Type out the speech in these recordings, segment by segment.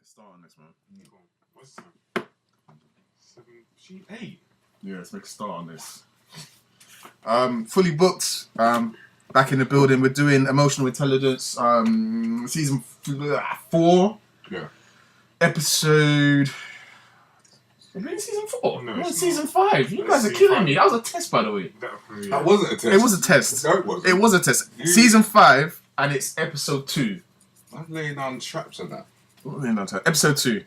start on this, man. Cool. What's the time? 8. Yeah, let's make a start on this. Fully booked. Back in the building. We're doing emotional intelligence. Season 4. Yeah. Episode. We're in season 4. No, we're in it's season not. 5. You It's guys are season killing 5. me. That was a test, by the way. That wasn't a test. It was a test. No, it wasn't. It was a test. You- Season 5, and it's episode 2. I'm laying down traps on that. Episode 2.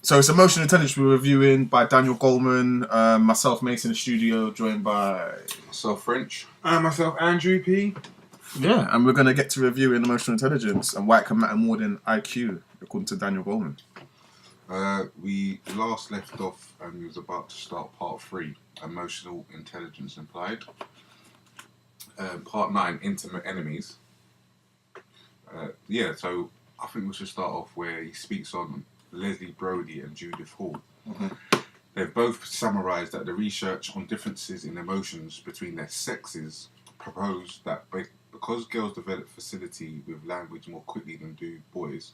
So it's emotional intelligence we're reviewing by Daniel Coleman, myself, Mason, in the studio, joined by Myself, French. myself, Andrew P. yeah, and we're gonna get to reviewing emotional intelligence and why it can matter more than IQ, according to Daniel Coleman. We last left off and we was about to start part 3, emotional intelligence implied. Part 9, intimate enemies. So I think we should start off where he speaks on Leslie Brody and Judith Hall. Mm-hmm. They've both summarised that the research on differences in emotions between their sexes proposed that because girls develop facility with language more quickly than do boys,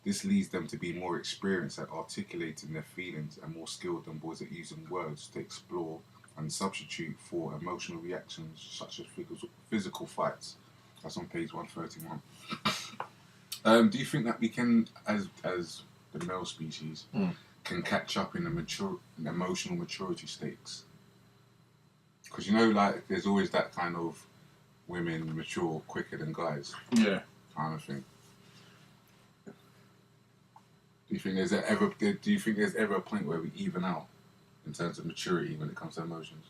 this leads them to be more experienced at articulating their feelings and more skilled than boys at using words to explore and substitute for emotional reactions such as physical fights. That's on page 131. Do you think that we can, as the male species, can catch up in the emotional maturity stakes? Because like there's always that kind of women mature quicker than guys Yeah. kind of thing. Do you think there's ever a point where we even out in terms of maturity when it comes to emotions?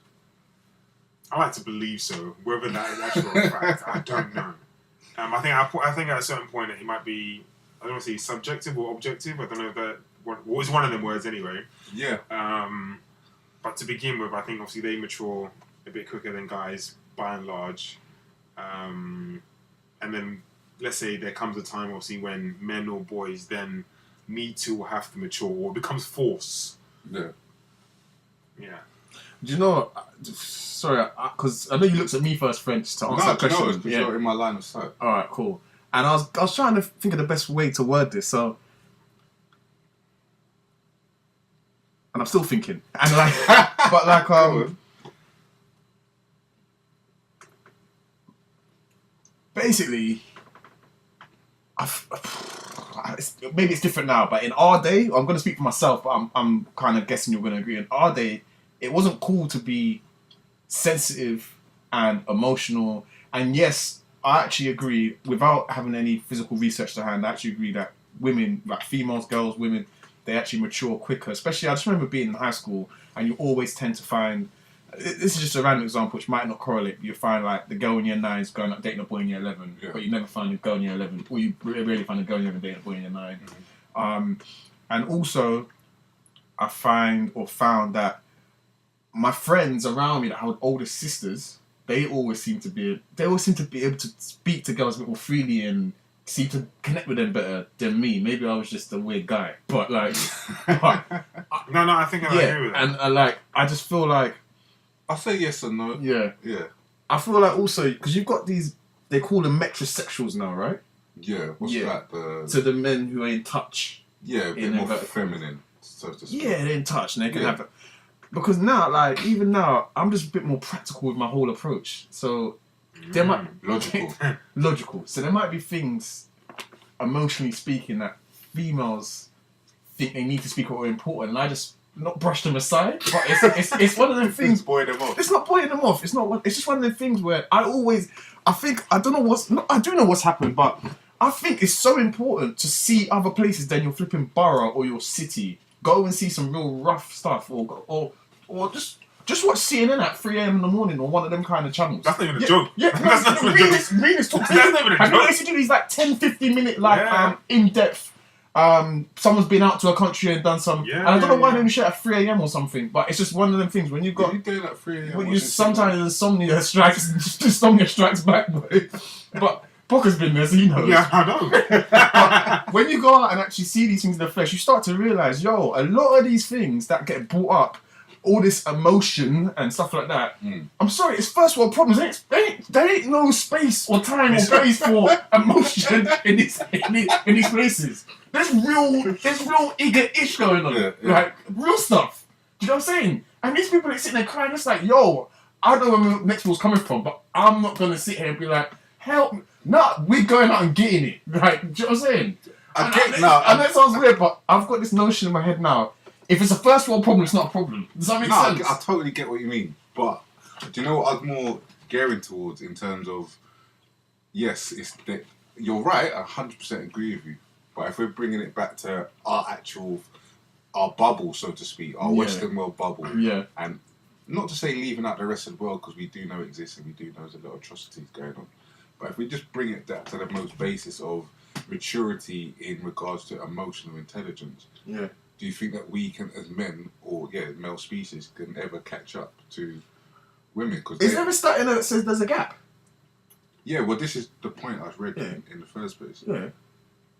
I like to believe so. Whether that is actual fact, I don't know. I think at a certain point it might be, I don't want to say subjective or objective. I don't know if that. What is one of them words anyway? Yeah. But to begin with, I think obviously they mature a bit quicker than guys by and large. And then let's say there comes a time obviously when men or boys then need to or have to mature, or it becomes force. Yeah. Yeah. Do you know? Sorry, because I know you looked at me first, French, to answer that question. Because you're in my line of sight. All right, cool. And I was trying to think of the best way to word this, so. And I'm still thinking. And basically, maybe it's different now, but in our day, I'm going to speak for myself, but I'm kind of guessing you're going to agree. In our day, it wasn't cool to be sensitive and emotional. And yes, I actually agree, without having any physical research to hand, I actually agree that women, like females, girls, women, they actually mature quicker. Especially, I just remember being in high school, and you always tend to find, this is just a random example which might not correlate, but you find like the girl in year 9 is going up dating a boy in year 11, but you never find a girl in year 11, or you rarely find a girl in year 11 dating a boy in year 9. Mm-hmm. And also, I found that my friends around me that had older sisters, they always seem to be able to speak to girls a bit more freely and seem to connect with them better than me. Maybe I was just a weird guy, but like, No, I think I agree with that. And I just feel like, I'll say yes or no. yeah. I feel like also because you've got these, they call them metrosexuals now, right? Yeah. What's that? So the men who are in touch. Yeah, a bit more feminine, so to speak. Yeah, they're in touch and they can have it. Because now, like, even now, I'm just a bit more practical with my whole approach. So, there might... Logical. So there might be things, emotionally speaking, that females think they need to speak or are important, and I just not brush them aside. But it's one of them things... Boy them off. It's not boying them off. It's just one of them things where I do know what's happened, but I think it's so important to see other places than your flipping borough or your city. Go and see some real rough stuff, or just watch CNN at 3 a.m. in the morning on one of them kind of channels. That's not even a joke. Yeah, that's not even a joke. Venus talks. That's not even a I know joke. they used to do these like 10-15 minute in-depth. Someone's been out to a country and done some. And I don't know why they do shit at 3 a.m. or something, but it's just one of them things when you've got. You doing at 3 a.m. When you sometimes insomnia strikes back, boy. But Booker's been there, so he knows. Yeah, I know. When you go out and actually see these things in the flesh, you start to realise, a lot of these things that get brought up all this emotion and stuff like that. I'm sorry, it's first world problems. There ain't no space or time or place for emotion in these places. There's real eager-ish going on. Like, real stuff. Do you know what I'm saying? And these people are sitting there crying, it's like, yo, I don't know where the next ball's coming from, but I'm not going to sit here and be like, help me. No, we're going out and getting it. Like, do you know what I'm saying? I know it sounds weird, but I've got this notion in my head now. If it's a first world problem, it's not a problem. Does that make sense? I totally get what you mean. But do you know what I'm more gearing towards in terms of, yes, it's that you're right, I 100% agree with you. But if we're bringing it back to our bubble, so to speak, our Western world bubble, and not to say leaving out the rest of the world, because we do know it exists and we do know there's a lot of atrocities going on. But if we just bring it back to the most basis of maturity in regards to emotional intelligence, do you think that we can, as men, or male species, can ever catch up to women? Is there a stat in there that says there's a gap? Yeah, well, this is the point I've read in the first place. Yeah.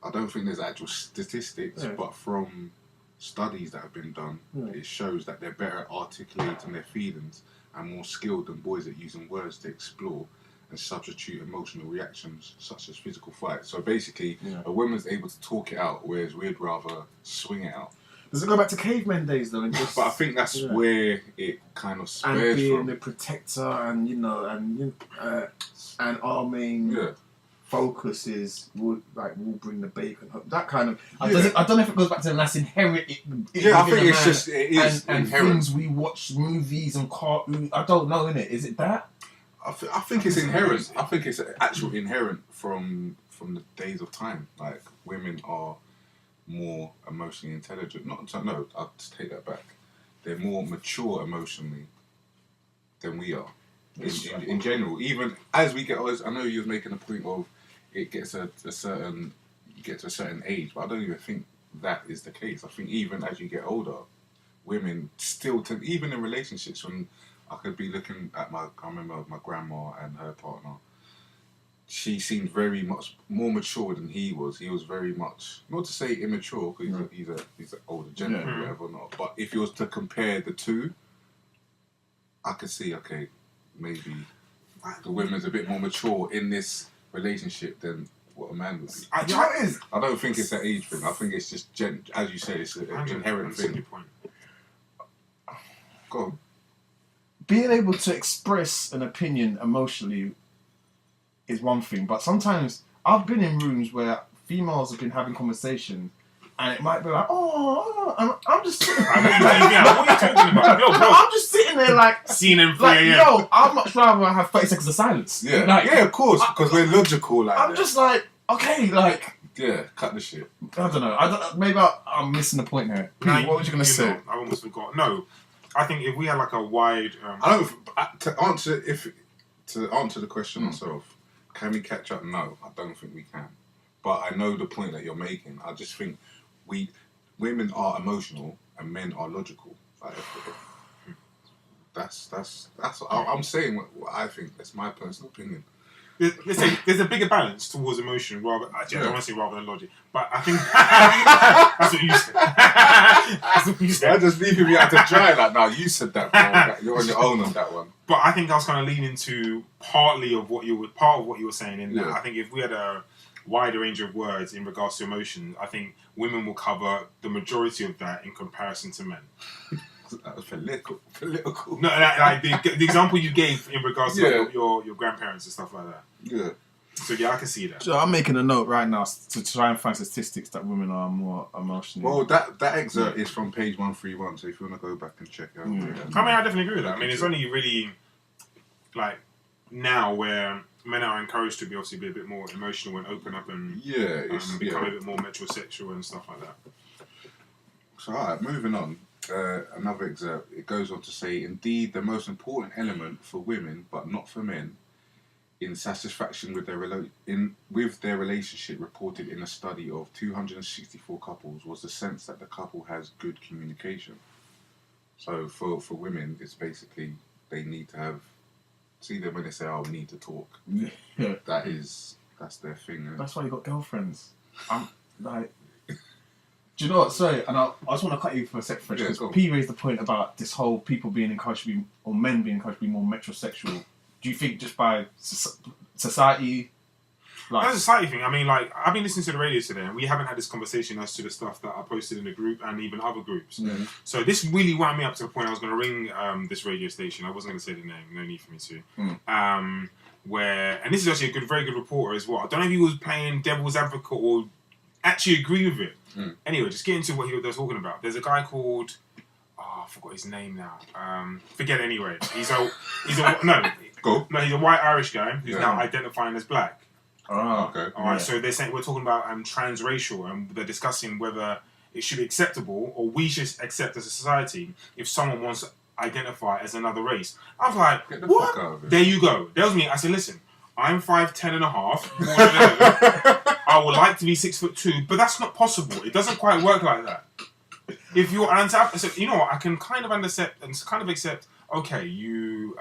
I don't think there's actual statistics, but from studies that have been done, it shows that they're better at articulating their feelings and more skilled than boys at using words to explore and substitute emotional reactions such as physical fight. So basically, a woman's able to talk it out, whereas we'd rather swing it out. Does it go back to caveman days though? But I think that's where it kind of spares and being from. the protector, and and our main focus is we'll bring the bacon home. That kind of I don't know if it goes back to that's inherent. I think it's just it is and inherent. things we watch movies and cartoons. I don't know, innit? Is it that? I think it's inherent. I think it's actual inherent from the days of time. Like, women are more emotionally intelligent. No, I'll just take that back. They're more mature emotionally than we are. In general, even as we get older, I know you were making a point of it gets you get to a certain age, but I don't even think that is the case. I think even as you get older, women still tend, even in relationships, when I could be looking at I remember my grandma and her partner, she seemed very much more mature than he was. He was very much, not to say immature, because he's an older gentleman, whatever, not. But if you was to compare the two, I could see, okay, maybe the woman's a bit more mature in this relationship than what a man would be. I don't think it's an age thing. I think it's just, as you say, it's an inherent thing. Go on. Being able to express an opinion emotionally is one thing, but sometimes I've been in rooms where females have been having conversations, and it might be like, I'm just sitting there. What are you talking about? Yo, bro. I'm just sitting there like, seeing him yo, I'd much rather have 30 seconds of silence. Yeah, like, of course, because we're logical like I'm that. just like, okay, like... Yeah, cut the shit. I don't know. Maybe I'm missing the point here. Pete, what was you going to say? I almost forgot. No, I think if we had like a wide... to answer the question myself, can we catch up? No, I don't think we can. But I know the point that you're making. I just think women are emotional and men are logical. Like, that's I'm saying what I think. That's my personal opinion. Let's say there's a bigger balance towards emotion rather. Actually, I don't want to say rather than logic, but I think that's what you said. That's what you said. You're just leaving me out to dry. Like, now you said that, bro. You're on your own on that one. But I think I was kind of leaning to part of what you were saying. In that, I think if we had a wider range of words in regards to emotion, I think women will cover the majority of that in comparison to men. That was political. No, like the example you gave in regards to your grandparents and stuff like that. Yeah. So I can see that. So I'm making a note right now to try and find statistics that women are more emotional. Well, that excerpt is from page 131. So if you want to go back and check it out, I mean, I definitely agree with that. I mean, it's only really like now where men are encouraged to be a bit more emotional and open up and become a bit more metrosexual and stuff like that. So, alright, moving on. Another excerpt. It goes on to say, indeed, the most important element for women, but not for men, in satisfaction with their relationship reported in a study of 264 couples was the sense that the couple has good communication. So for women, it's basically they need to have. See them when they say, "Oh, we need to talk." Yeah. That's their thing. That's why you got girlfriends. I'm like, Do you know what? Sorry, and I just want to cut you for a sec, French, Yeah, because go on. P raised the point about this whole people being encouraged to be, or men being encouraged to be more metrosexual. Do you think just by society, like... That's a society thing. I mean, like, I've been listening to the radio today, and we haven't had this conversation as to the stuff that I posted in the group and even other groups. Mm. So this really wound me up to the point I was going to ring this radio station. I wasn't going to say the name. No need for me to. Mm. And this is actually a very good reporter as well. I don't know if he was playing devil's advocate or actually agree with it. Mm. Anyway, just get into what they were talking about. There's a guy called... I forgot his name now. Forget it anyway. He's a he's a white Irish guy who's now identifying as black. Oh, Okay. All right. So they're saying we're talking about transracial, and they're discussing whether it should be acceptable or we should accept as a society if someone wants to identify as another race. I was like, Get the what? fuck out of it. There you go. That was me. I said, listen, I'm 5'10" and a half. More than 11. I would like to be 6'2", but that's not possible. It doesn't quite work like that. If you're so you know what, I can kind of accept. Okay, you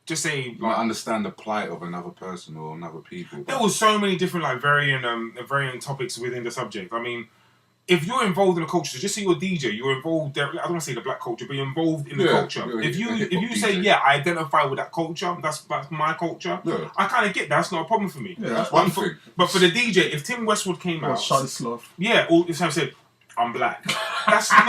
just say You might understand the plight of another person or another people. there was so many different like varying topics within the subject. I mean, if you're involved in a culture, so just say you're a DJ, you're involved. I don't want to say the black culture, but you're involved in the culture. Yeah, If you hip-hop say DJ. I identify with that culture, that's my culture. Yeah. I kind of get that. That's not a problem for me. Yeah, that's one thing. But for the DJ, if Tim Westwood came out, Charlie Sloth. yeah, or if Sam said, I'm black. That's it's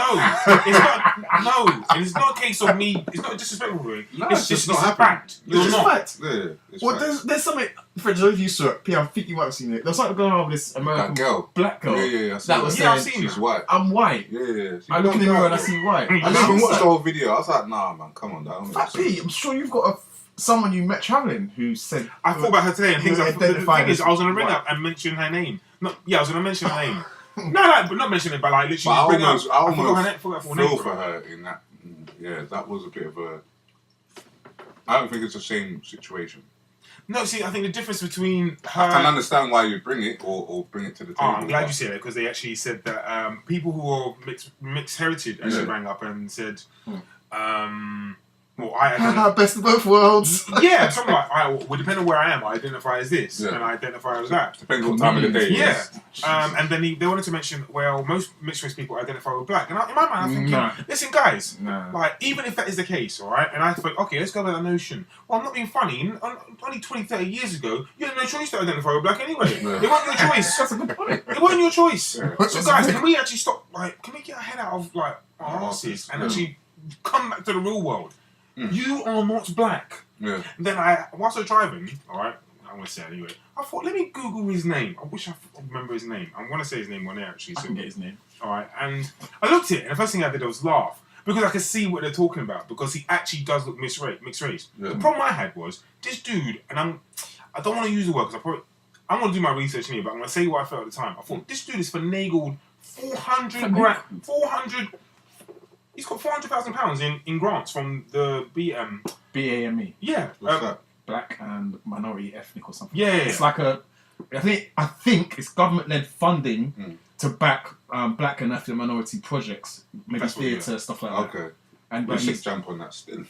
not a case of me. It's not disrespectful to me. No, it's just not a happening. fact. You're It's not. fact. Yeah, it's Well, fact. there's something, French, I don't know if you saw it, P, I think you might have seen it. There's something going on with this American That girl. black girl. Yeah, I see that was Yeah, I've saying, seen She's it. white. I'm white. Yeah. I look in the mirror and I see white. I I And didn't I even was watch like, the whole video. I was like, nah, man, come on, that don't make Fat sense. P, I'm sure you've got someone you met travelling who said... I thought about her today, and You things. The identified thing is, as I was going to ring white. up and mention her name. I was going to mention her name. No, but not mention it, but like literally But bring up. I almost forgot her name. Forgot her full feel name. for her in that. Yeah, that was a bit of a... I don't think it's the same situation. No, see, I think the difference between her. I can understand why you bring it or bring it to the table. I'm glad but- you said that because they actually said that people who are mixed heritage actually rang up and said, well, Best of both worlds. yeah, something like, well, depending on where I am, I identify as this, Yeah. and I identify as that. Depends what time of the day. it Yeah. is. And then they wanted to mention, well, most mixed race people identify with black. And in my mind, I'm thinking, Nah. listen, guys, Nah. like, even if that is the case, all right, and I thought, okay, let's go with that notion. Well, I'm not being funny. Only 20, 30 years ago, you had no choice to identify with black anyway. Yeah. It wasn't your choice. That's a good point. It wasn't your choice. Yeah. So, guys, can we actually stop, like, can we get our head out of, like, our asses and Yeah. actually come back to the real world? You are not black. Yeah. Then whilst I was driving, alright, I'm going to say it anyway, I thought, let me Google his name. I wish I remember his name. I'm going to say his name on there, actually. I So, can get his name. alright, and I looked at it, and the first thing I did was laugh. Because I could see what they're talking about, because he actually does look mixed race. Yeah. The problem I had was, this dude, and I don't want to use the word, because I'm going to do my research anyway, but I'm going to say what I felt at the time. I thought, this dude is finagled 400. He's got £400,000 in grants from the BAME. BAME. Yeah. What's that? Black and Minority Ethnic or something. Yeah. It's like I think it's government-led funding to back black and ethnic minority projects, maybe That's what, theatre, stuff like that. Okay. And Let's he's, just jump on that still.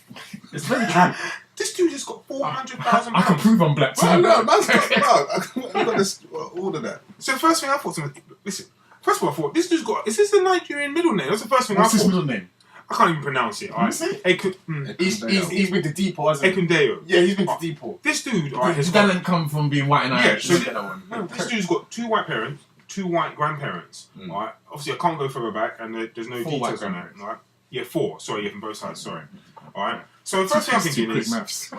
it's very true. This dude has got £400,000. I can prove I'm black too. No, man's got I've got this, all of that. So the first thing I thought to myself, listen, first of all I thought, this dude's got, is this the Nigerian middle name? That's the first thing What's I his thought. middle name? I can't even pronounce it. Alright. see. He's with the depot, hasn't he? Ekundeo. Yeah, he's been to depot. This dude, alright, His has dad got, didn't come from being white and Yeah, Irish. so Get that one. no, this dude's got 2 white parents, 2 white grandparents. Alright, obviously I can't go further back, and there's no 4 details white on that. grandparents. Right? Yeah, 4. Sorry, yeah, from both sides. Sorry. Alright. So the first thing I'm Too thinking quick is maths.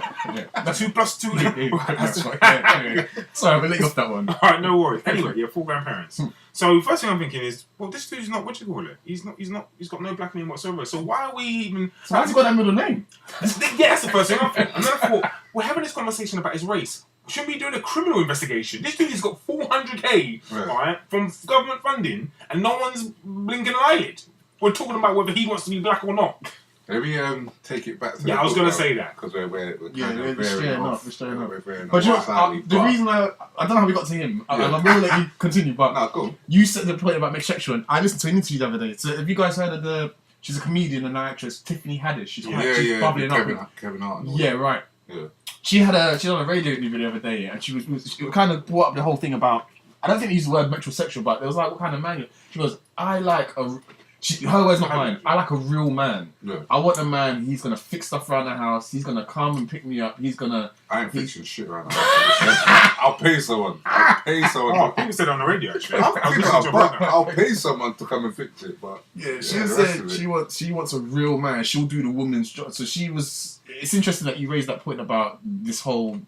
Yeah. 2 plus 2. Anyway, sorry, but let you off that one. Alright, no worries. Anyway, yeah, 4 grandparents. So first thing I'm thinking is, well, this dude's not, what do you call it? He's got no black name whatsoever. So why are we even? So how's he got that middle name? Yeah, that's the first thing I'm thinking. And then I thought, we're having this conversation about his race. Shouldn't we be doing a criminal investigation? This dude has got 400k, Right. alright, from government funding, and no one's blinking an eyelid. We're talking about whether he wants to be black or not. Maybe take it back to Yeah, I was going to say that. because we're Yeah, kind we're of veering straying off. off, we're straying off. We're veering But off you know, slightly, the but- reason I don't know how we got to him. Yeah. I'm going to let you continue, but No, go. you said the point about mixed sexual, and I listened to an interview the other day. So have you guys heard of she's a comedian and an actress, Tiffany Haddish. She's she's bubbling up. Kevin Hart. and all Yeah, that. right. Yeah. She was on a radio interview the other day, and she kind of brought up the whole thing about I don't think they used the word metrosexual, but they was like, what kind of man you? She goes, I like a. Her words, not mine. I like a real man. Yeah. I want a man. He's gonna fix stuff around the house. He's gonna come and pick me up. He's gonna. I ain't fixing shit around the house. I'll pay someone. Oh, people said it on the radio actually. I was listening to it right now. I'll pay someone to come and fix it. But Yeah, she the said rest of it- she wants a real man. She'll do the woman's job. So she was. It's interesting that you raised that point about this whole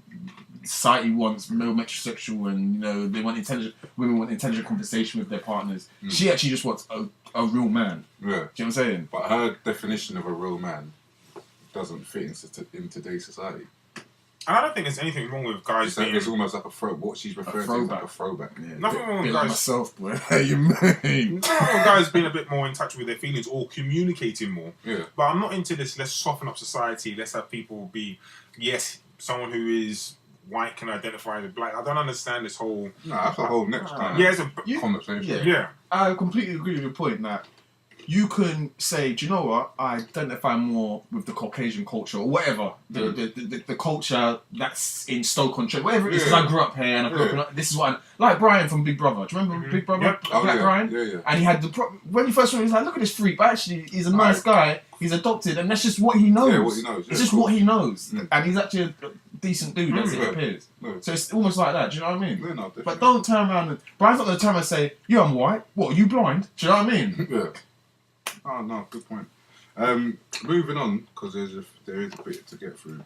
society wants male metrosexual, and you know they want intelligent women want intelligent conversation with their partners. She actually just wants a real man. Yeah. Do you know what I'm saying? But her definition of a real man doesn't fit in today's society. And I don't think there's anything wrong with guys being. It's almost like a what she's referring to is like a throwback. Yeah, Nothing wrong with bit like guys. myself, boy. How you mean? Nothing wrong with guys being a bit more in touch with their feelings or communicating more. Yeah. But I'm not into this. Let's soften up society. Let's have people be. Yes, someone who is white can identify as black. I don't understand this whole. No, that's a whole next kind Yeah, of it's a. conversation. Yeah. I completely agree with your point that you can say, do you know what? I identify more with the Caucasian culture or whatever, the culture that's in Stoke-on-Trent, whatever it is. Because I grew up here and I grew up in, this is what like Brian from Big Brother. Do you remember Big Brother? Yep. Black Brian? Yeah. And he had when he first saw him, he was like, look at this freak, but actually he's a nice guy. He's adopted, and that's just what he knows. Yeah, what he knows. It's just what he knows, Mm. and he's actually a decent dude as it appears. No. So it's almost like that. Do you know what I mean? Yeah, no, definitely. But don't turn around and Brian's not going to turn around and say, "Yeah, I'm white. What? Are you blind?" Do you know what I mean? Yeah. Oh no, good point. Moving on, because there is a bit to get through,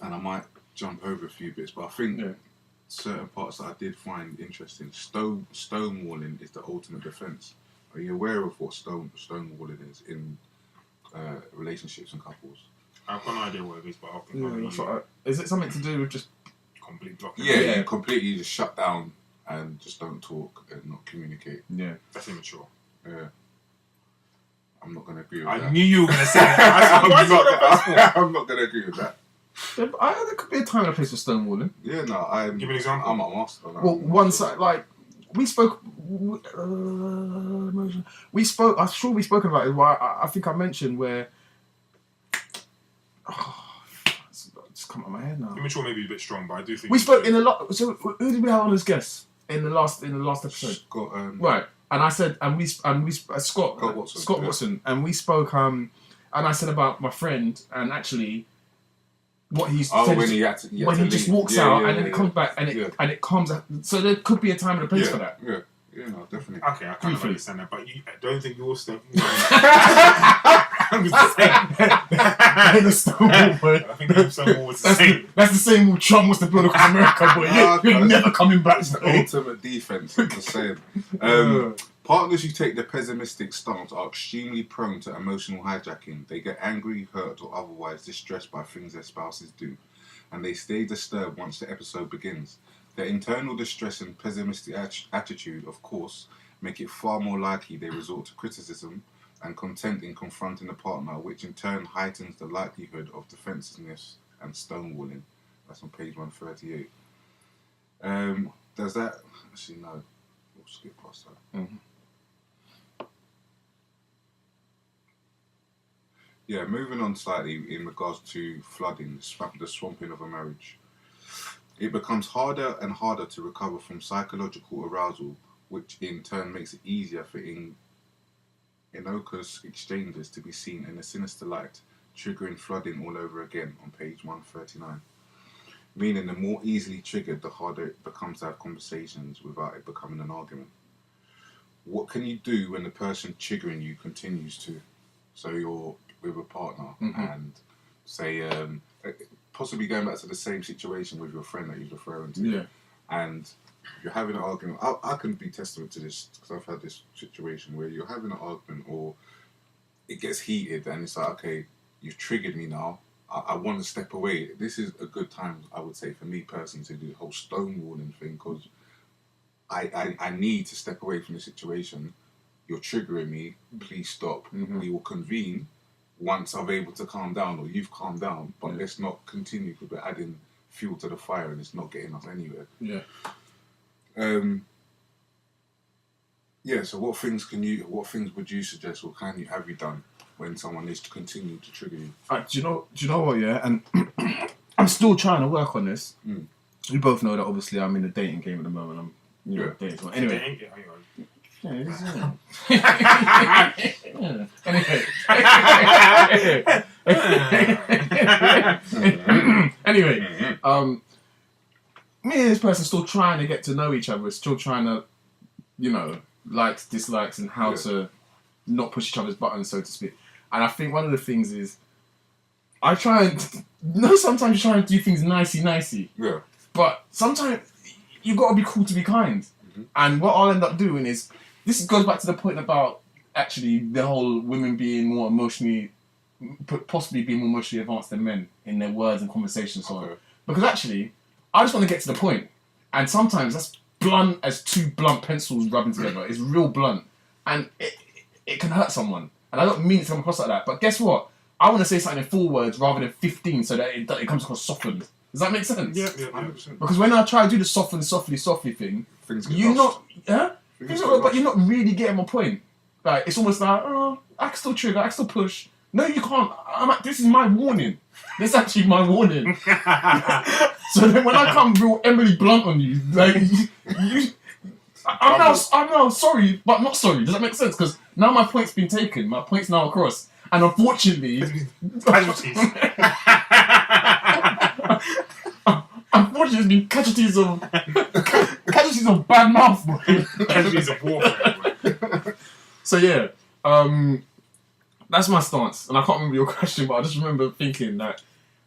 and I might jump over a few bits, but I think certain parts that I did find interesting. Stonewalling is the ultimate defense. Are you aware of what stonewalling is in relationships and couples? I've got no idea what it is, but I'll Is it something to do with just? complete blocking. Yeah, you completely just shut down and just don't talk and not communicate. Yeah. That's immature. Yeah. I'm not going to agree with I that. knew you were going to say that. Why is it on the passport? I'm not going to agree with that. Yeah, but there could be a time and a place for stonewalling. Yeah, no, I'm. Give me an example. I'm a master. No, Well, one side, like we spoke. We spoke. I'm sure we spoke about it. Why I think I mentioned where. It's come out of my head now. Immature may be a bit strong, but I do think We spoke in the lot. So who did we have on as guests in the last episode? Scott, Right, and I said, and we Scott Watson, Watson, and we spoke. And I said about my friend, and actually, what he's when he had to, when he just walks out and then it comes back and it comes. So there could be a time and a place for that. Yeah, no, definitely. Okay, I kind of Briefly. understand that, but I don't think you're still. I'm just saying. I think Stonewall was the same. That's the same with Trump wants to build across America, but you're never coming back. It's the ultimate defense. I'm just saying. Partners who take the pessimistic stance are extremely prone to emotional hijacking. They get angry, hurt, or otherwise distressed by things their spouses do, and they stay disturbed once the episode begins. Their internal distress and pessimistic attitude, of course, make it far more likely they resort to criticism and contempt in confronting the partner, which in turn heightens the likelihood of defensiveness and stonewalling. That's on page 138. Does that... Actually, no. We'll skip past that. Mm-hmm. Yeah, moving on slightly in regards to flooding, the swamping of a marriage. It becomes harder and harder to recover from psychological arousal, which in turn makes it easier for innocuous exchanges to be seen in a sinister light, triggering flooding all over again on page 139. Meaning the more easily triggered, the harder it becomes to have conversations without it becoming an argument. What can you do when the person triggering you continues to? So you're with a partner and say... possibly going back to the same situation with your friend that you're referring to, and you're having an argument. I can be testament to this because I've had this situation where you're having an argument or it gets heated and it's like, okay, you've triggered me now. I want to step away. This is a good time, I would say, for me personally to do the whole stonewalling thing because I need to step away from the situation. You're triggering me. Please stop. We will convene once I'm able to calm down or you've calmed down, but let's not continue because we're adding fuel to the fire and it's not getting us anywhere. So what things would you suggest or have you done when someone is to continue to trigger you? Do you know what, and I'm still trying to work on this. You both know that obviously I'm in the dating game at the moment. you know, days. Well, anyway. Anyway, me and this person still trying to get to know each other, still trying to, you know, likes, dislikes, and how to not push each other's buttons, so to speak. And I think one of the things is, I try and, sometimes you try and do things nicey. Yeah. But sometimes you got to be cool to be kind. Mm-hmm. And what I'll end up doing is, this goes back to the point about actually the whole women being more emotionally, possibly being more emotionally advanced than men in their words and conversations. So on. Because actually, I just want to get to the point. And sometimes that's blunt as two blunt pencils rubbing together. It's real blunt. And it can hurt someone. And I don't mean it to come across like that. But guess what? I want to say something in 4 words rather than 15 so that it comes across softened. Does that make sense? Yeah, 100%. Because when I try to do the soften, softly thing, you're not really getting my point. Like, it's almost like, oh, I can still trigger, I can still push. No, you can't. This is my warning. This is actually my warning. So then when I come real Emily Blunt on you, like, I'm now sorry, but not sorry. Does that make sense? Because now my point's been taken. My point's now across. And unfortunately... Casualties. Unfortunately, there's been casualties of bad mouth, boy. Casualties of warfare, boy. So yeah, that's my stance. And I can't remember your question, but I just remember thinking that...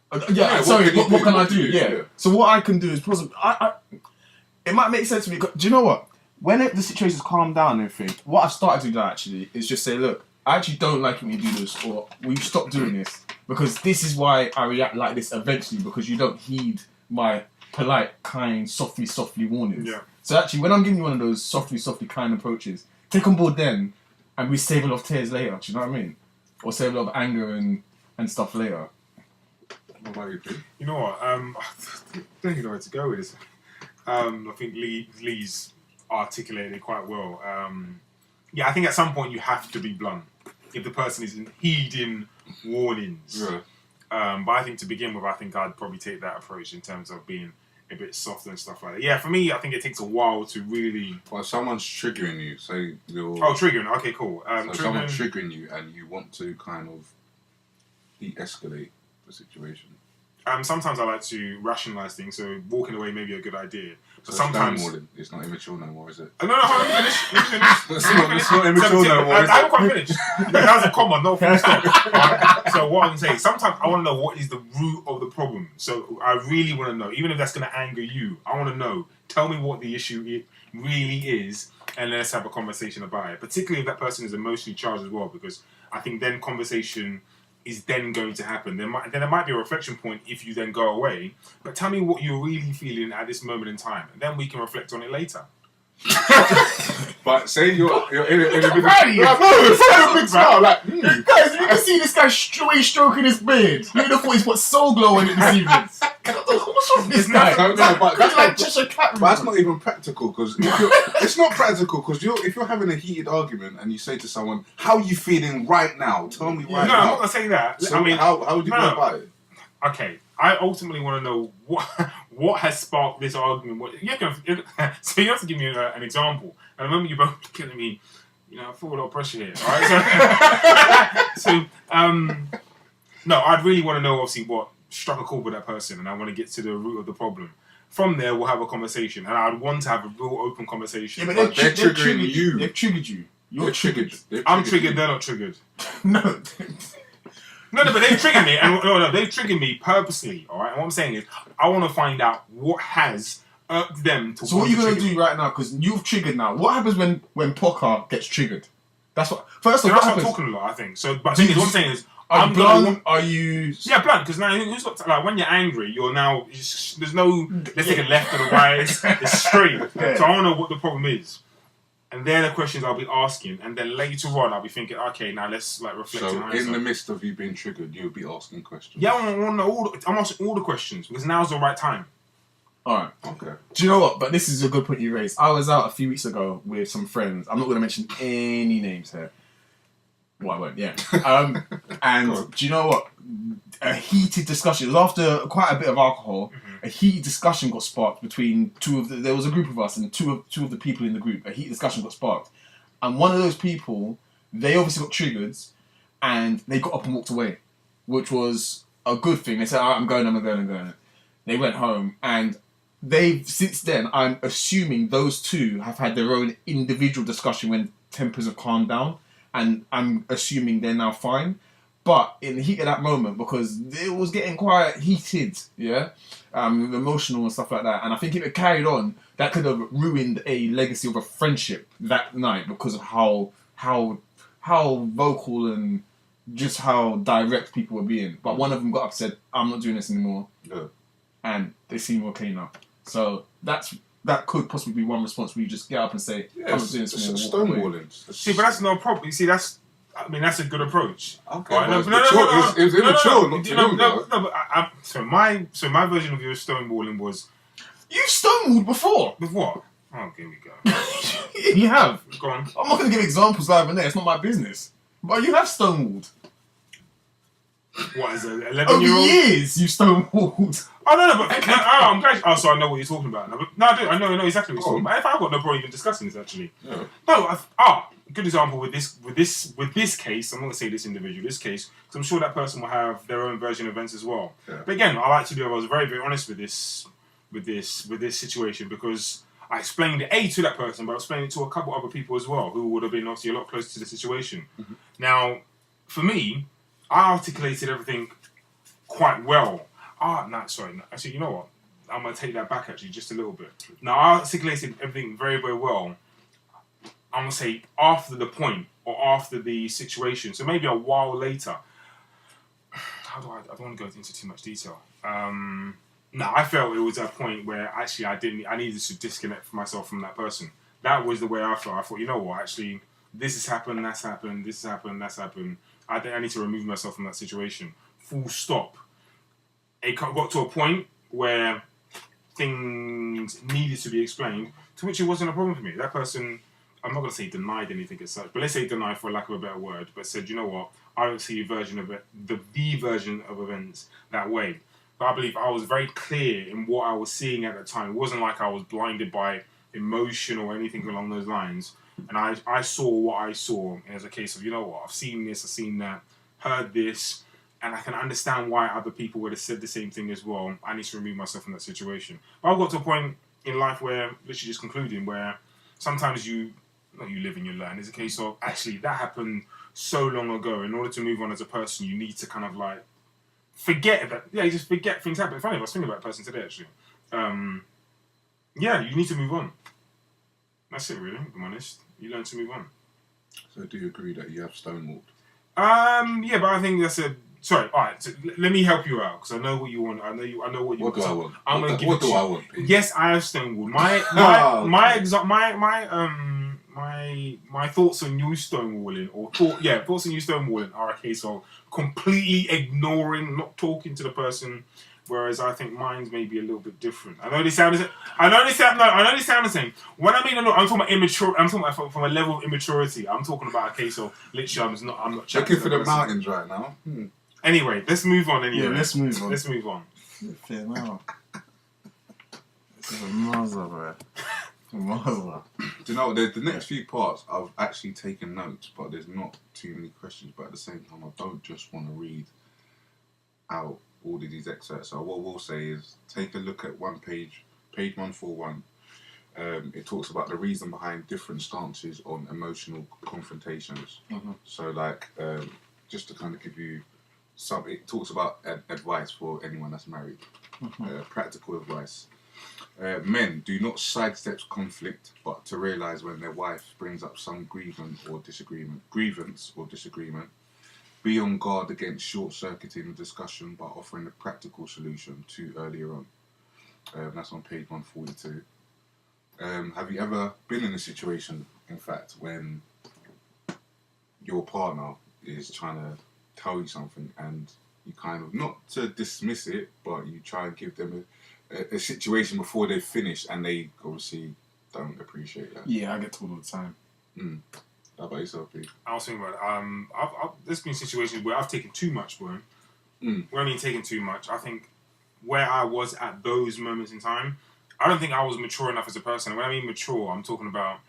what can I do? Yeah. So what I can do is... it might make sense to me. Do you know what? When the situation's calmed down and everything, what I've started to do actually is just say, look, I actually don't like it when you do this, or will you stop doing this? Because this is why I react like this eventually, because you don't heed my polite, kind, softly warnings. Yeah. So actually, when I'm giving you one of those softly, kind approaches, take on board then, and we save a lot of tears later. Do you know what I mean? Or save a lot of anger and stuff later. What about you, Pete? You know what? I don't even know where to go with this. I think Lee's articulated it quite well. Yeah, I think at some point you have to be blunt if the person isn't heeding warnings. Yeah. But I think to begin with, I think I'd probably take that approach in terms of being a bit softer and stuff like that. Yeah, for me, I think it takes a while to really... Well, someone's triggering you, say you're... Oh, triggering. Okay, cool. So someone's triggering you and you want to kind of de-escalate the situation. Sometimes I like to rationalise things, so walking away may be a good idea. But So sometimes... it's not immature no more, is it? No, let me finish. It's not immature no more, is I haven't it? quite finished. That was a comma, no full stop. Right? So what I'm saying, sometimes I want to know what is the root of the problem. So I really want to know, even if that's going to anger you, I want to know. Tell me what the issue really is, and let's have a conversation about it. Particularly if that person is emotionally charged as well, because I think then conversation is then going to happen. There might be a reflection point if you then go away, but tell me what you're really feeling at this moment in time, and then we can reflect on it later. But say you're in a bit of... Guys, you can see this guy stroking his beard. You would have thought he's put Soul Glow in it this evening. What's wrong with this guy? But that's like Cheshire Cat. But that's not even practical, because it's not practical, because if you're having a heated argument and you say to someone, "How are you feeling right now? Tell me right now." No, I'm not gonna say that. So I mean, how would you go about it? Okay, I ultimately want to know what has sparked this argument. So you have to give me an example. And I remember you both looking at me. I feel a lot of pressure here. All right. No, I'd really want to know obviously what struck a chord with that person, and I want to get to the root of the problem. From there, we'll have a conversation, and I'd want to have a real open conversation. Yeah, but they're triggering you. They've triggered you. You're triggered. I'm triggered. They're not triggered. No. No, but they've triggered me, and they've triggered me purposely. All right, and what I'm saying is, I want to find out what has irked them to. So what are you gonna do right now? Because you've triggered now. What happens when Poker gets triggered? That's what. First of all, I'm talking a lot. I think so. But what I'm saying is, I'm blunt. Are you? Yeah, blunt. Because now, who's got like when you're angry, you're now. There's no. Let's take a left or the right. It's straight. Yeah. So I want to know what the problem is. And they're the questions I'll be asking, and then later on I'll be thinking, okay, now let's like reflect. So in the midst of you being triggered, you'll be asking questions. Yeah, I'm asking all the questions because now's the right time. All right. Okay. Do you know what? But this is a good point you raised. I was out a few weeks ago with some friends. I'm not going to mention any names here. Well, I won't. Yeah. And do you know what? a heated discussion. It was after quite a bit of alcohol. A heated discussion got sparked between there was a group of us, and two of the people in the group. A heated discussion got sparked, and one of those people, they obviously got triggered, and they got up and walked away, which was a good thing. They said, "I'm going." They went home, and they've since then. I'm assuming those two have had their own individual discussion when tempers have calmed down, and I'm assuming they're now fine. But in the heat of that moment, because it was getting quite heated, emotional and stuff like that, and I think if it carried on, that could have ruined a legacy of a friendship that night because of how vocal and just how direct people were being. But one of them got up and said, "I'm not doing this anymore," and they seem okay now. So that could possibly be one response where you just get up and say, "I'm not doing this anymore." Stonewalling. See, but that's no problem. You see, that's a good approach. Okay, Right, well, it was immature not to do that. So my version of your stonewalling was You've stonewalled before. with what? Oh, here we go. You have. Go on. I'm not going to give examples live and there. It's not my business. But you have stonewalled. What is it? Over 11-year-old? years, you've stonewalled. Oh no, but I'm glad. Oh, so I know what you're talking about. No, I do. I know exactly what you're talking about. In fact, I've got no problem even discussing this actually. Yeah. No, good example with this case. I'm not gonna say this individual, this case, because I'm sure that person will have their own version of events as well. Yeah. But again, I was very, very honest with this situation because I explained it to that person, but I explained it to a couple other people as well who would have been obviously a lot closer to the situation. Mm-hmm. Now, for me, I articulated everything quite well. Actually, you know what? I'm going to take that back actually just a little bit. Now, I articulated everything very, very well. I'm going to say after the point or after the situation. So maybe a while later. I don't want to go into too much detail. No, I felt it was a point where actually I needed to disconnect myself from that person. That was the way I felt. I thought, you know what, actually, this has happened, that's happened, this has happened, that's happened. I think I need to remove myself from that situation. Full stop. It got to a point where things needed to be explained, to which it wasn't a problem for me. That person, I'm not going to say denied anything as such, but let's say denied for lack of a better word, but said, you know what, I don't see the version of events that way. But I believe I was very clear in what I was seeing at the time. It wasn't like I was blinded by emotion or anything along those lines. And I saw what I saw, and as a case of, you know what, I've seen this, I've seen that, heard this, and I can understand why other people would have said the same thing as well. I need to remove myself from that situation. But I've got to a point in life where, literally just concluding, where sometimes you live and you learn. It's a case of, actually, that happened so long ago. In order to move on as a person, you need to kind of like forget that. Yeah, you just forget things happen. Funny, I was thinking about a person today, actually. Yeah, you need to move on. That's it, really, if I'm honest. You learn to move on. So do you agree that you have stonewalled? Yeah, but I think that's a... Sorry, all right. So let me help you out because I know what you want. I know what you What want. do I want? I'm going to give What it to do you. I want, Pete? Yes, I have stonewalled. My thoughts on you stonewalling thoughts on you stonewalling are a case of completely ignoring, not talking to the person. Whereas I think mine's maybe a little bit different. I know they sound the same. When I mean I'm talking about immature. I'm talking about from a level of immaturity. I'm talking about a case of literally I'm not Looking for the mountains right now. Anyway, let's move on. Anyway, Yeah, let's move on. Let's move on. Fair now. This is a mazza, bro. Mazza. Do you know what? The next few parts I've actually taken notes, but there's not too many questions. But at the same time, I don't just want to read out all of these excerpts. So what we'll say is take a look at page 141. It talks about the reason behind different stances on emotional confrontations. Mm-hmm. So like just to kind of give you it talks about advice for anyone that's married. Mm-hmm. Practical advice. Men, do not sidestep conflict, but to realise when their wife brings up some grievance or disagreement. Be on guard against short-circuiting the discussion by offering a practical solution too earlier on. That's on page 142. Have you ever been in a situation, in fact, when your partner is trying to tell you something and you kind of, not to dismiss it, but you try and give them a situation before they finish and they obviously don't appreciate that? Yeah, I get told all the time. How about yourself, Pete? I was thinking about it. There's been situations where I've taken too much, bro. we're only taking too much. I think where I was at those moments in time, I don't think I was mature enough as a person. When I mean mature, I'm talking about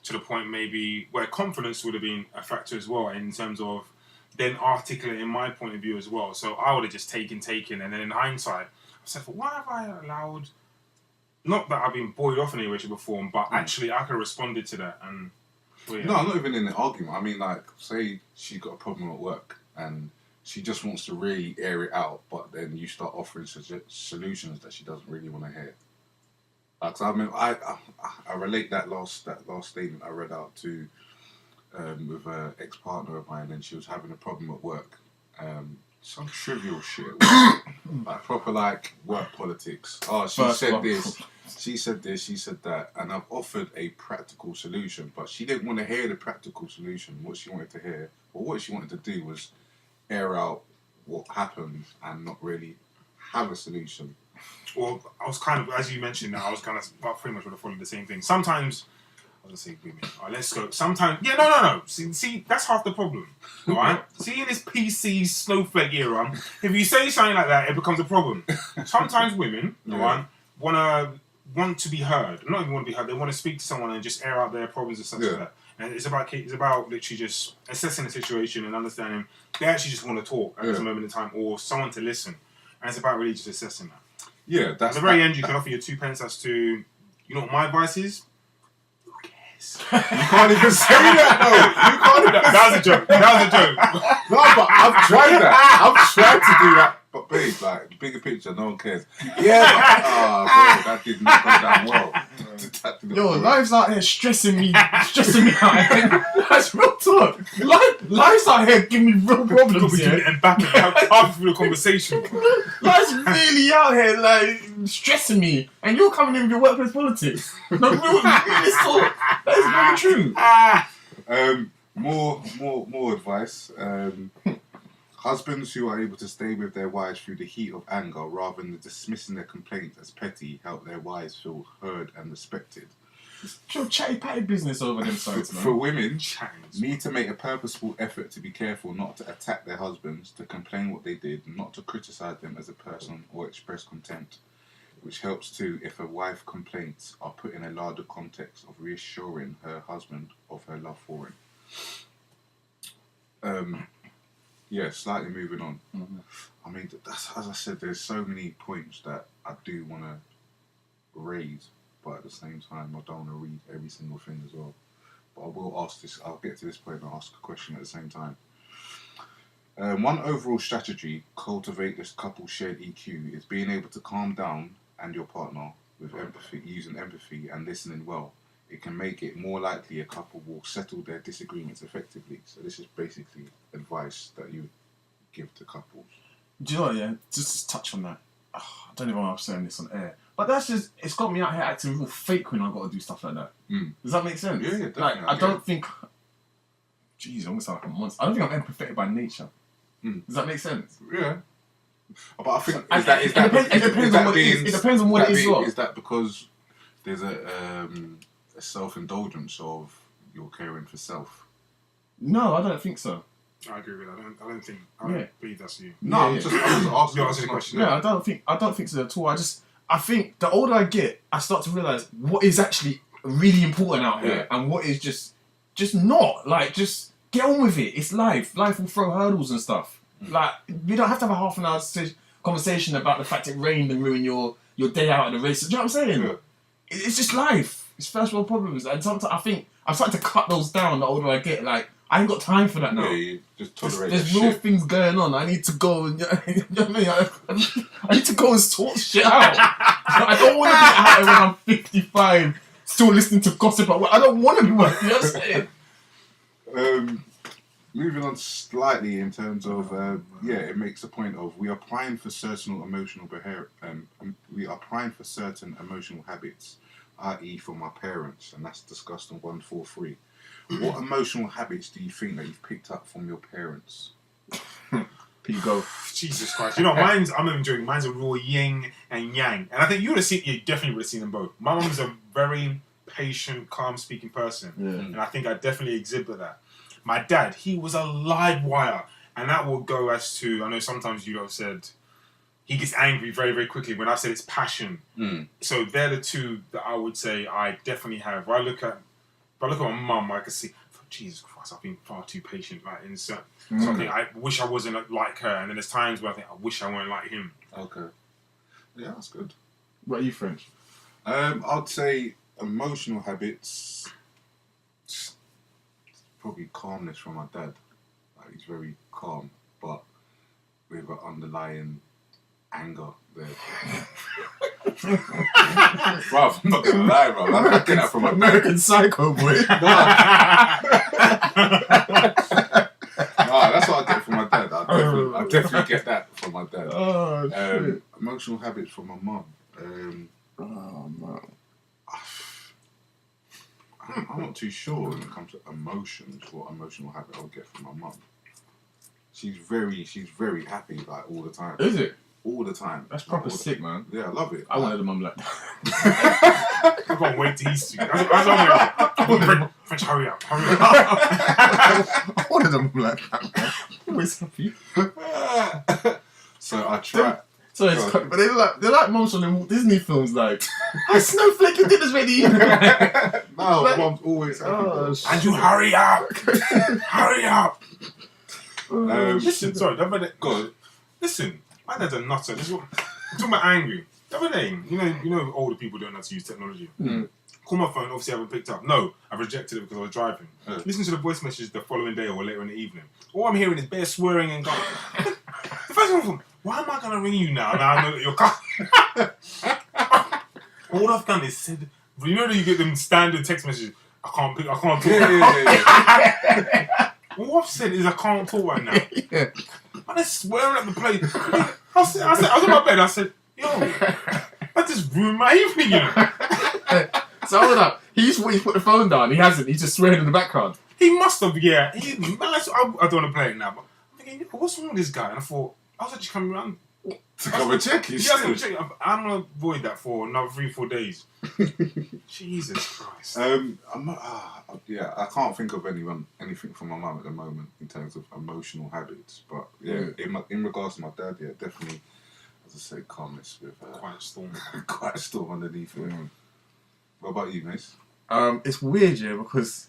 to the point maybe where confidence would have been a factor as well in terms of then articulating my point of view as well. So I would have just taken, and then in hindsight, I said, why have I allowed... Not that I've been buoyed off in any way, shape or form, but actually I could have responded to that. And No, I'm not even in an argument. I mean, like, say she's got a problem at work and she just wants to really air it out, but then you start offering solutions that she doesn't really want to hear. Like, so I relate that last statement I read out to with an ex-partner of mine, and she was having a problem at work. Some trivial shit, like proper like work politics. Oh, she said this, she said this, she said that, and I've offered a practical solution, but she didn't want to hear the practical solution. What she wanted to hear, or what she wanted to do, was air out what happened and not really have a solution. Well, I was kind of, as you mentioned, I was kind of pretty much would have followed the same thing. Sometimes, I was going to say women. All right, let's go. Sometimes, no. See, that's half the problem. All right? See, in this PC snowflake era, if you say something like that, it becomes a problem. Sometimes women, all right, want to be heard. Not even want to be heard. They want to speak to someone and just air out their problems and stuff like that. And it's about literally just assessing the situation and understanding they actually just want to talk at this moment in time, or someone to listen. And it's about really just assessing that. Yeah, that's... At the very end, you can offer your 2 pence as to, you know what my advice is? Who cares? You can't even say that, though. You can't even... That was a joke. No, but I've tried that. I've tried to do that. But babe, like, bigger picture, no one cares. Yeah, but, bro, that did not go down well. Yo, life's out here stressing me out. That's real talk. Life's out here giving me real problems. And back half through the conversation. Life's really out here like stressing me, and you're coming in with your workplace politics. No, real talk. That is very true. More advice. Husbands who are able to stay with their wives through the heat of anger rather than dismissing their complaints as petty help their wives feel heard and respected. Your chatty patty business over them sides, man. For women, need to make a purposeful effort to be careful not to attack their husbands, to complain what they did, not to criticise them as a person or express contempt, which helps too if a wife complaints are put in a larger context of reassuring her husband of her love for him. Yeah, slightly moving on. Mm-hmm. I mean, that's, as I said, there's so many points that I do want to raise, but at the same time, I don't want to read every single thing as well. But I will ask this, I'll get to this point and ask a question at the same time. One overall strategy, cultivate this couple shared EQ, is being able to calm down and your partner with empathy, using empathy and listening well. It can make it more likely a couple will settle their disagreements effectively. So this is basically advice that you give to couples. Do you know what, yeah? Just to touch on that. I don't even know if I'm saying this on air. But that's just, it's got me out here acting real fake when I've got to do stuff like that. Does that make sense? Yeah, definitely. Like, I don't think... Jeez, I almost sound like a monster. I don't think I'm empathetic by nature. Does that make sense? Yeah. But I think... It depends on what it is. Is that because there's a self-indulgence of you're caring for self? No, I don't think so. I agree with that. I don't believe that's you. No, I'm just asking the question. Yeah, I don't think so at all. I think the older I get, I start to realise what is actually really important out here and what is just not. Like, just get on with it. It's life. Life will throw hurdles and stuff. Like, we don't have to have a half an hour conversation about the fact it rained and ruined your day out at the race. Do you know what I'm saying? Yeah. It's just life. It's first world problems. And sometimes I think I'm starting to cut those down the older I get. Like, I ain't got time for that now. Yeah, you just tolerate There's real things going on. I need to go and, you know what I mean? I need to go and sort shit out. I don't want to be out here when I'm 55 still listening to gossip. I don't want to be working. You know what I'm saying? Moving on slightly in terms of, it makes a point of we are primed for certain emotional behavior. We are primed for certain emotional habits, i.e. from our parents, and that's discussed on 143. What emotional habits do you think that you've picked up from your parents? You go. Jesus Christ! You know, I'm enjoying. Mine's a real yin and yang, and I think you definitely would have seen them both. My mum's a very patient, calm-speaking person, and I think I definitely exhibit that. My dad, he was a live wire, And that will go as to, I know sometimes you have said, he gets angry very, very quickly. When I said it's passion. So they're the two that I would say I definitely have. If I look at my mum, I can see, Jesus Christ, I've been far too patient. Like in something, I wish I wasn't like her. And then there's times where I think, I wish I weren't like him. Okay. Yeah, that's good. What are you, French? I'd say emotional habits, probably calmness from my dad. Like, he's very calm, but with an underlying anger there. Bruv, I'm not gonna lie, bro. I get that from my American Psycho, boy. Nah, that's what I get from my dad. I definitely get that from my dad. Oh, shit. Emotional habits from my mum. Oh, man. I'm not too sure when it comes to emotions, what emotional habit I'll get from my mum. She's very happy, like, all the time. Is it? All the time. That's proper sick, man. Yeah, I love it. I wanted a mum like that. I can't wait to Easter. That's what I'm French, hurry up. I wanted a mum like that, man. Always happy. So I try. So it's but they're like mums from them Disney films, like, Snowflake, your dinner's ready. No, my mum's always happy. Oh, And you hurry up. Hurry up. Listen, Go on. Listen, my dad's a nutter. This is what, I'm talking about angry. The other day, you know, older people don't know how to use technology. Call my phone, obviously I haven't picked up. No, I've rejected it because I was driving. Listen to the voice message the following day or later in the evening. All I'm hearing is bare swearing and going. The first one, why am I going to ring you now? Now I know that you're coming. All I've done is said, you know that you get them standard text messages, I can't talk. Yeah. All I've said is I can't talk right now. Yeah. I'm just swearing at the place. I was in my bed, I said, yo, that just ruined my evening, you know. So hold up. He's put the phone down. He hasn't. He's just swearing in the background. He must have, yeah. I don't want to play it now, but I'm thinking, what's wrong with this guy? And I thought, I was actually coming around. To come and check. I'm going to avoid that for another 3-4 days. Jesus Christ. I can't think of anything from my mum at the moment in terms of emotional habits. But yeah, in regards to my dad, yeah, definitely, as I say, calmness with Quite a storm. quite a storm underneath it. What about you, Mace? It's weird, yeah, because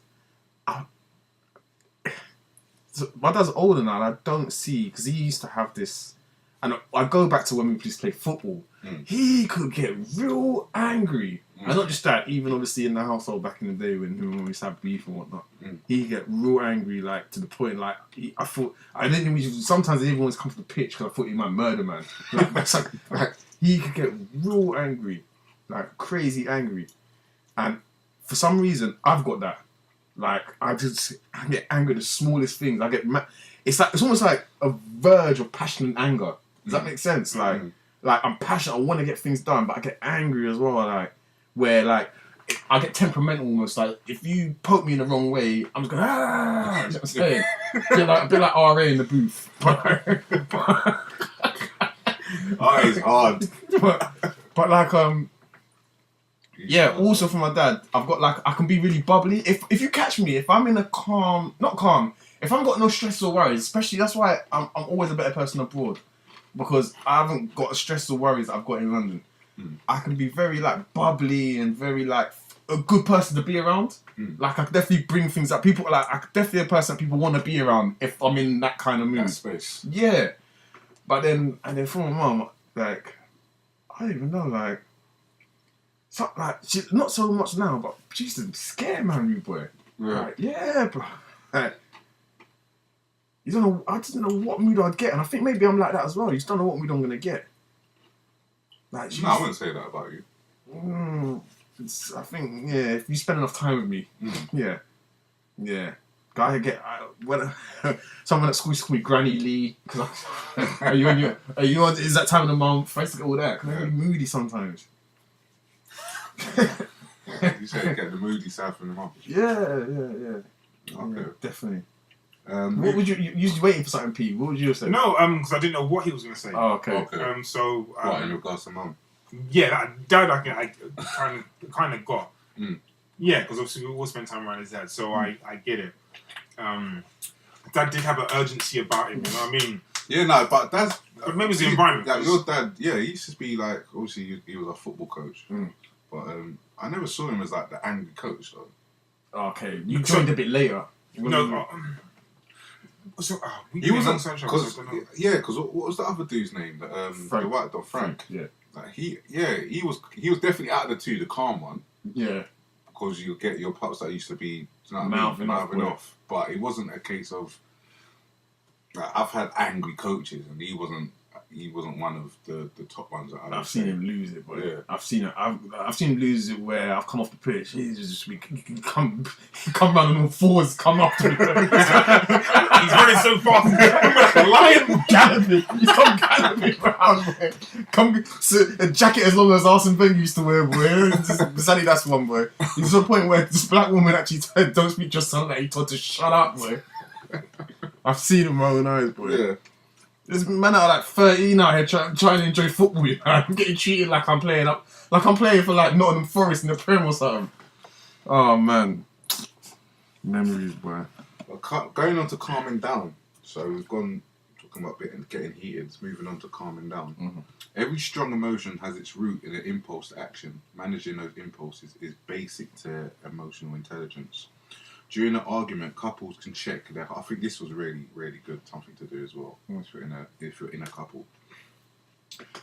my dad's older now, and I don't see, because he used to have this, and I go back to when we used to play football. He could get real angry, and not just that. Even obviously in the household back in the day when we used to have beef and whatnot, he'd get real angry, like to the point like I thought I didn't even. Sometimes he didn't want to come to the pitch because I thought he might murder man. Like he could get real angry, like crazy angry, and for some reason I've got that. Like I get angry at the smallest things. I get mad. It's almost like a verge of passionate anger. Does that make sense? Like I'm passionate. I want to get things done, but I get angry as well. Like where like I get temperamental almost. Like if you poke me in the wrong way, I'm just going ah. You know what I'm saying? a bit like RA in the booth. It's hard. but like yeah. Also for my dad, I've got like I can be really bubbly. If you catch me, if I'm in a not calm. If I've got no stress or worries, especially that's why I'm always a better person abroad, because I haven't got the stress or worries I've got in London. I can be very like bubbly and very like a good person to be around. Like I could definitely bring things up. People like I'm definitely a person that people want to be around if I'm in that kind of mood. That space. Yeah, but then from my mum, like I don't even know, like she's not so much now, but she used to scare man, you boy. Like, yeah, bro. Like, you don't know. I just don't know what mood I'd get, and I think maybe I'm like that as well. You just don't know what mood I'm gonna get. Like, No, I wouldn't say that about you. I think if you spend enough time with me, yeah. I get when someone at school used to call me Granny Lee because are you on? Is that time of the month? I used to get all that. Cause I'm really moody sometimes. You say you get the moody side from the mum. Yeah. Okay, Yeah, definitely. What would you was waiting for something, Pete? What would you say? No, because I didn't know what he was going to say. Oh, okay. So what in regards to mum? Yeah, dad, I kind of got. Yeah, because obviously we all spend time around his dad, so I get it. dad did have an urgency about him. You know what I mean? Yeah, no, but that's. But maybe it's the environment. Like your dad, yeah, he used to be like, obviously he was a football coach, Mm. but I never saw him as like the angry coach though. Okay, you joined a bit later. No. So He was because what was the other dude's name? The white dog, Frank. Yeah. Like he was definitely out of the two, the calm one. Yeah. Because you get your pups that used to be, you know what Mouthing I off, mean, off. But it wasn't a case of. Like, I've had angry coaches, and he wasn't one of the top ones that I've seen him lose it, but yeah. I've seen him lose it where I've come off the pitch. He's just come round on all fours, come up to me. He's running so fast, like a lion. Galloping. He's come galloping round, boy. A jacket as long as Arsene Wenger used to wear, boy. Sadly, that's one, boy. There's a point where this black woman actually said, "Don't speak your son," like he told her to shut up, boy. I've seen him rolling eyes, boy. Yeah. There's men that are like 13 out here trying to enjoy football. You know? I'm getting treated like I'm playing for like Nottingham Forest in the Prem or something. Oh man, memories, boy. Well, going on to calming down. So we've gone talking about getting heated. Moving on to calming down. Mm-hmm. Every strong emotion has its root in an impulse to action. Managing those impulses is basic to emotional intelligence. During an argument, couples can check their. I think this was really, really good. Something to do as well. If you're in a couple.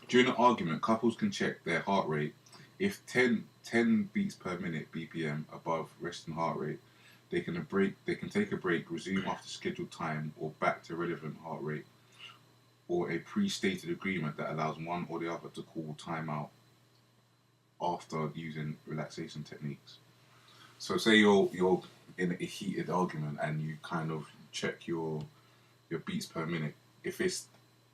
During an argument, couples can check their heart rate. If 10 beats per minute (BPM) above resting heart rate, they can take a break, resume after scheduled time, or back to relevant heart rate, or a pre-stated agreement that allows one or the other to call time out after using relaxation techniques. So say you're in a heated argument and you kind of check your beats per minute. If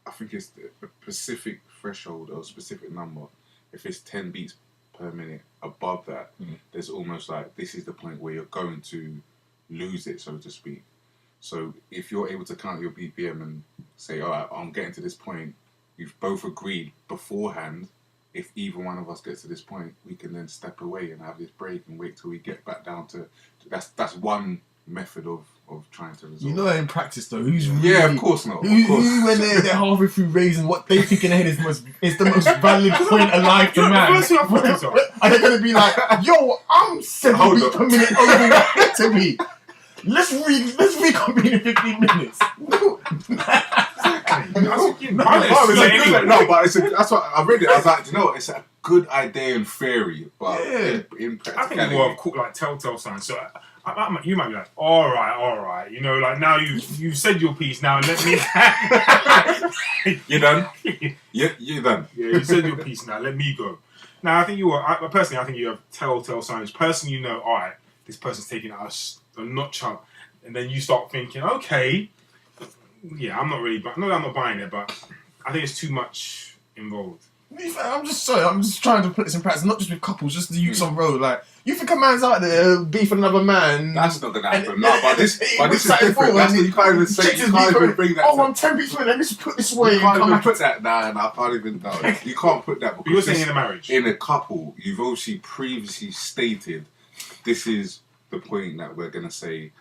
I think it's a specific threshold or a specific number. If it's 10 beats per minute above that, there's almost like this is the point where you're going to lose it, so to speak. So if you're able to count your BPM and say, all right, I'm getting to this point, you've both agreed beforehand. If either one of us gets to this point, we can then step away and have this break and wait till we get back down to. That's one method of trying to resolve. You know, in practice though, who's really, yeah, of course not. Who when they're halfway through raising what they think in their head is the most valid point alive to man. Are they going to be like, yo, I'm 7 beats per minute over what to me. Let's reconvene in 15 minutes. No. That's what I read it. I was like, you know, it's a good idea in theory, but in practicality, I think more of like telltale signs. So you might be like, all right, you know, like now you've said your piece. Now let me. You done? Yeah, you done. Yeah, you said your piece. Now let me go. Now I think you are. Personally, I think you have telltale signs. Personally, you know, all right, this person's taking us a notch up, and then you start thinking, okay. Yeah, I'm not really. I'm not buying it, but I think it's too much involved. I'm just trying to put this in practice, not just with couples, just the youths on road. Like, you think a man's out there beefing another man? That's not gonna happen. No, but this is different. That's you can't even say. You can't even bring that. Oh, I'm 10 beats away. Let me just put this away. You can't even put that. Nah, I can't even. No, you can't put that. But you're saying in a marriage, in a couple, you've obviously previously stated this is the point that we're gonna say.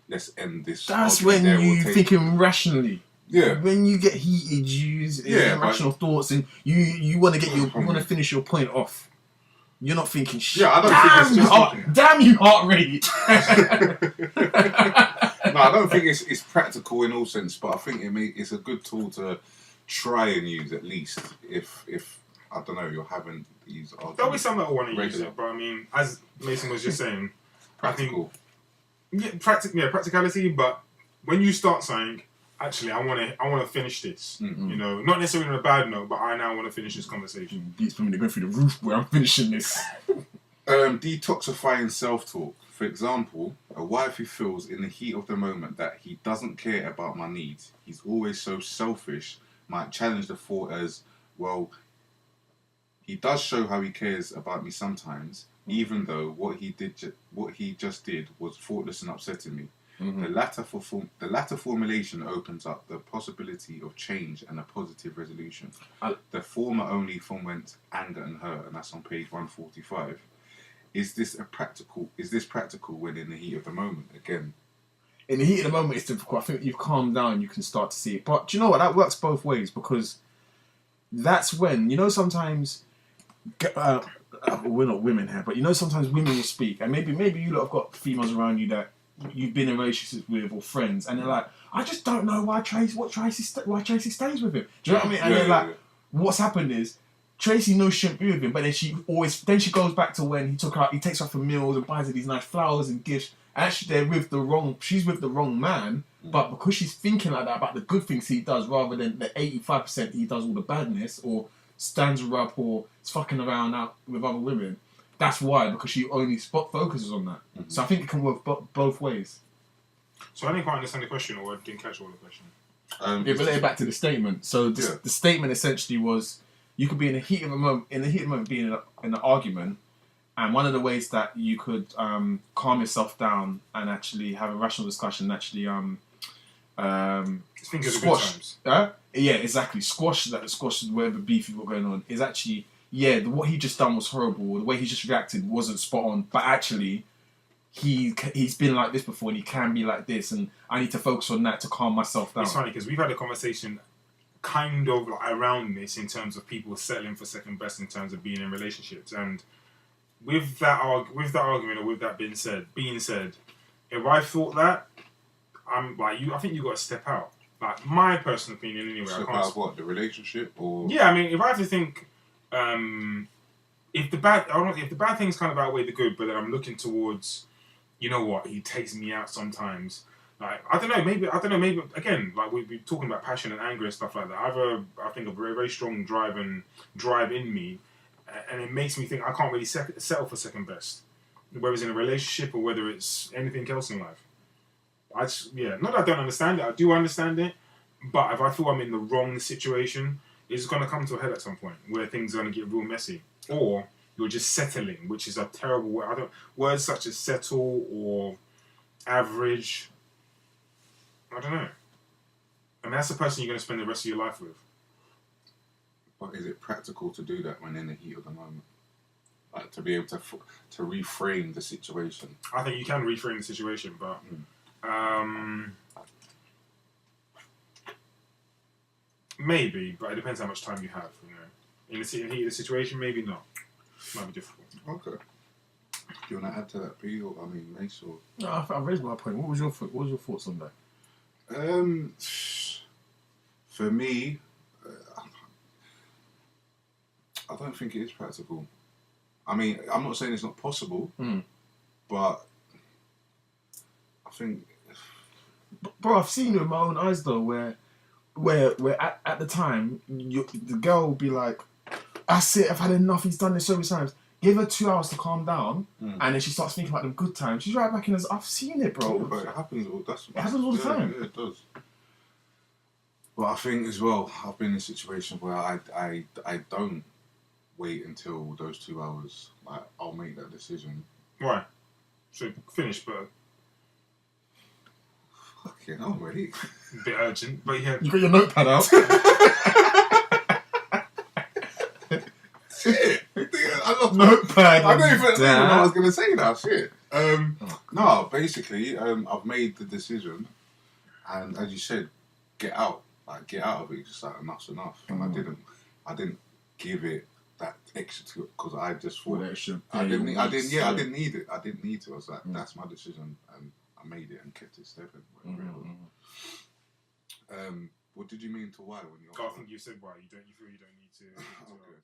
Let's end this. That's when you thinking rationally. Yeah. When you get heated, you use irrational thoughts, and you want to finish your point off. You're not thinking shit. Yeah, I don't think it's just damn you, heart rate. No, I don't think it's practical in all sense, but I think it's a good tool to try and use at least if I don't know, you're having these arguments. There'll be some that will want to use it, but I mean, as Mason was just saying, practical. Practicality. But when you start saying, actually, I want to finish this. Mm-hmm. You know, not necessarily on a bad note, but I now want to finish this conversation. Beats for me to go through the roof where I'm finishing this. Detoxifying self-talk. For example, a wife who feels in the heat of the moment that he doesn't care about my needs, he's always so selfish, might challenge the thought as, well, he does show how he cares about me sometimes, even though what he just did was thoughtless and upsetting me. Mm-hmm. The latter formulation opens up the possibility of change and a positive resolution. The former only foments anger and hurt, and that's on page 145. Is this practical when in the heat of the moment? Again, in the heat of the moment, it's difficult. I think you've calmed down, you can start to see it. But do you know what? That works both ways because that's when, sometimes, we're not women here, but sometimes women will speak, and maybe you lot have got females around you that you've been in relationships with or friends, and they're like, I just don't know why Tracy stays with him. Do you know what I mean? And they're like, what's happened is Tracy knows she shouldn't be with him, but then she goes back to when he takes her out for meals and buys her these nice flowers and gifts. And actually, she's with the wrong man, but because she's thinking like that about the good things he does rather than the 85% he does all the badness or stands her up or is fucking around out with other women. That's why, because she only focuses on that. Mm-hmm. So I think it can work both ways. So I didn't quite understand the question, or I didn't catch all the question. It related back to the statement. So the statement essentially was, you could be in the heat of a moment, being in an argument, and one of the ways that you could calm yourself down and actually have a rational discussion, and actually squash. Yeah, exactly. Squash whatever beef you've got going on is actually, what he just done was horrible. The way he just reacted wasn't spot on, but actually he's been like this before and he can be like this, and I need to focus on that to calm myself down. It's funny because we've had a conversation kind of like around this in terms of people settling for second best in terms of being in relationships, and with that argument, or with that being said, if I thought that, I'm like you. I think you got to step out. Like my personal opinion, anyway. Step out of what, the relationship, or I mean, if I have to think, if the bad things kind of outweigh the good, but then I'm looking towards, you know what, he takes me out sometimes. Like I don't know, maybe again, like we've been talking about passion and anger and stuff like that. I think a very, very strong drive in me, and it makes me think I can't really settle for second best, whether it's in a relationship or whether it's anything else in life. Not that I don't understand it. I do understand it, but if I feel I'm in the wrong situation, it's going to come to a head at some point where things are going to get real messy, or you're just settling, which is a terrible word. Words such as settle or average, I don't know. I mean, that's the person you're going to spend the rest of your life with. But is it practical to do that when in the heat of the moment? Like to be able to reframe the situation? I think you can reframe the situation, but maybe. But it depends how much time you have. In the heat of the situation, maybe not. Might be difficult. Okay. Do you want to add to that, P? Or Mace? Or no, I've raised my point. What was your thoughts on that? For me, I don't think it is practical. I mean, I'm not saying it's not possible, but I think, bro, I've seen it with my own eyes though, where at the time the girl will be like, "That's it, I've had enough. He's done this so many times." Give her 2 hours to calm down, and then she starts thinking about them good times. She's right back in as I've seen it, bro. But it happens. It happens all the time. Yeah, it does. But I think as well, I've been in a situation where I don't wait until those 2 hours. Like, I'll make that decision. Why? So finish, but fucking hell, mate. A bit urgent, but yeah. You got your notepad out. Shit. I lost notepad. I don't even know what I was going to say now. Shit. No, basically, I've made the decision, and as you said, get out. Like, get out of it. Just like, enough's enough. And I didn't give it that extra because I just thought I didn't need it. I didn't need to. I was like, that's my decision, and I made it and kept it stepping. What did you mean to why when you? I think you said why. You feel you don't need to. Okay.